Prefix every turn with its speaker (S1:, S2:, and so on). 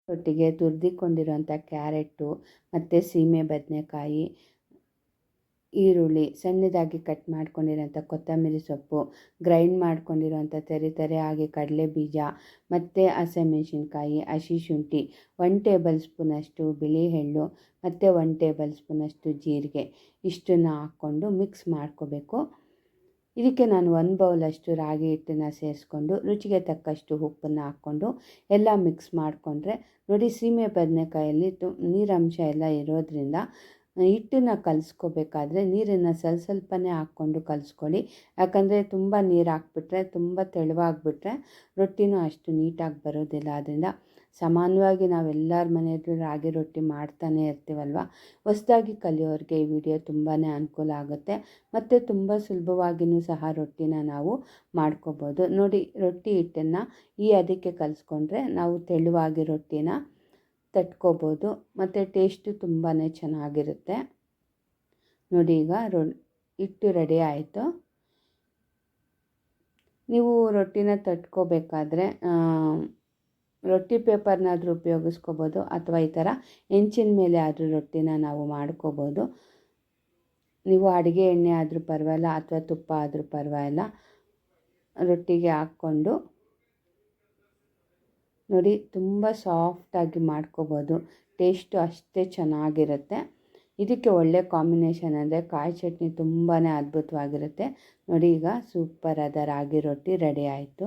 S1: ಒಟ್ಟಿಗೆ ತುರಿದಿಕೊಂಡಿರುವಂಥ ಕ್ಯಾರೆಟು ಮತ್ತು ಸೀಮೆ ಬದನೆಕಾಯಿ, ಈರುಳ್ಳಿ, ಸಣ್ಣದಾಗಿ ಕಟ್ ಮಾಡ್ಕೊಂಡಿರೋಂಥ ಕೊತ್ತಂಬರಿ ಸೊಪ್ಪು, ಗ್ರೈಂಡ್ ಮಾಡ್ಕೊಂಡಿರೋಂಥ ತೆರೆ ಆಗಿ ಕಡಲೆ ಬೀಜ ಮತ್ತು ಹಸಿಮೆಣಸಿನ್ಕಾಯಿ, ಹಸಿ ಶುಂಠಿ, 1 ಟೇಬಲ್ ಸ್ಪೂನಷ್ಟು ಬಿಳಿ ಎಳ್ಳು ಮತ್ತು 1 ಟೇಬಲ್ ಸ್ಪೂನಷ್ಟು ಜೀರಿಗೆ ಇಷ್ಟನ್ನು ಹಾಕ್ಕೊಂಡು ಮಿಕ್ಸ್ ಮಾಡ್ಕೋಬೇಕು. ಇದಕ್ಕೆ ನಾನು 1 ಬೌಲಷ್ಟು ರಾಗಿ ಹಿಟ್ಟನ್ನು ಸೇರಿಸ್ಕೊಂಡು ರುಚಿಗೆ ತಕ್ಕಷ್ಟು ಉಪ್ಪನ್ನು ಹಾಕ್ಕೊಂಡು ಎಲ್ಲ ಮಿಕ್ಸ್ ಮಾಡಿಕೊಂಡ್ರೆ ನೋಡಿ, ಸೀಮೆ ಬದನೆಕಾಯಲ್ಲಿ ನೀರಂಶ ಎಲ್ಲ ಇರೋದ್ರಿಂದ ಹಿಟ್ಟನ್ನು ಕಲಿಸ್ಕೋಬೇಕಾದ್ರೆ ನೀರನ್ನು ಸ್ವಲ್ಪನೇ ಹಾಕ್ಕೊಂಡು ಕಲಿಸ್ಕೊಳ್ಳಿ. ಯಾಕಂದರೆ ತುಂಬ ನೀರು ಹಾಕ್ಬಿಟ್ರೆ, ತುಂಬ ತೆಳುವಾಗಿಬಿಟ್ರೆ ರೊಟ್ಟಿನೂ ಅಷ್ಟು ನೀಟಾಗಿ ಬರೋದಿಲ್ಲ. ಆದ್ದರಿಂದ ಸಮಾನವಾಗಿ ನಾವೆಲ್ಲರ ಮನೆಯಲ್ಲೂ ರಾಗಿ ರೊಟ್ಟಿ ಮಾಡ್ತಾನೆ ಇರ್ತೀವಲ್ವ. ಹೊಸದಾಗಿ ಕಲಿಯೋರಿಗೆ ಈ ವಿಡಿಯೋ ತುಂಬಾ ಅನುಕೂಲ ಆಗುತ್ತೆ ಮತ್ತು ತುಂಬ ಸುಲಭವಾಗಿಯೂ ಸಹ ರೊಟ್ಟಿನ ನಾವು ಮಾಡ್ಕೋಬೋದು. ನೋಡಿ, ರೊಟ್ಟಿ ಹಿಟ್ಟನ್ನು ಈ ಅದಕ್ಕೆ ಕಲಿಸ್ಕೊಂಡ್ರೆ ನಾವು ತೆಳುವಾಗಿ ರೊಟ್ಟಿನ ತಟ್ಕೋಬೋದು ಮತ್ತು ಟೇಸ್ಟು ತುಂಬಾ ಚೆನ್ನಾಗಿರುತ್ತೆ. ನೋಡಿ, ಈಗ ಹಿಟ್ಟು ರೆಡಿ ಆಯಿತು. ನೀವು ರೊಟ್ಟಿನ ತಟ್ಕೋಬೇಕಾದ್ರೆ ರೊಟ್ಟಿ ಪೇಪರ್ನಾದರೂ ಉಪಯೋಗಿಸ್ಕೋಬೋದು ಅಥವಾ ಈ ಥರ ಹೆಂಚಿನ ಮೇಲೆ ಆದರೂ ರೊಟ್ಟಿನ ನಾವು ಮಾಡ್ಕೋಬೋದು. ನೀವು ಅಡುಗೆ ಎಣ್ಣೆ ಆದರೂ ಪರವಾಗಿಲ್ಲ ಅಥವಾ ತುಪ್ಪ ಆದರೂ ಪರವಾಗಿಲ್ಲ, ರೊಟ್ಟಿಗೆ ಹಾಕ್ಕೊಂಡು ನೋಡಿ ತುಂಬ ಸಾಫ್ಟಾಗಿ ಮಾಡ್ಕೋಬೋದು. ಟೇಸ್ಟು ಅಷ್ಟೇ ಚೆನ್ನಾಗಿರುತ್ತೆ. ಇದಕ್ಕೆ ಒಳ್ಳೆ ಕಾಂಬಿನೇಷನ್ ಅಂದರೆ ಕಾಯಿ ಚಟ್ನಿ ತುಂಬಾ ಅದ್ಭುತವಾಗಿರುತ್ತೆ. ನೋಡಿ, ಈಗ ಸೂಪರಾದ ರಾಗಿ ರೊಟ್ಟಿ ರೆಡಿ ಆಯಿತು.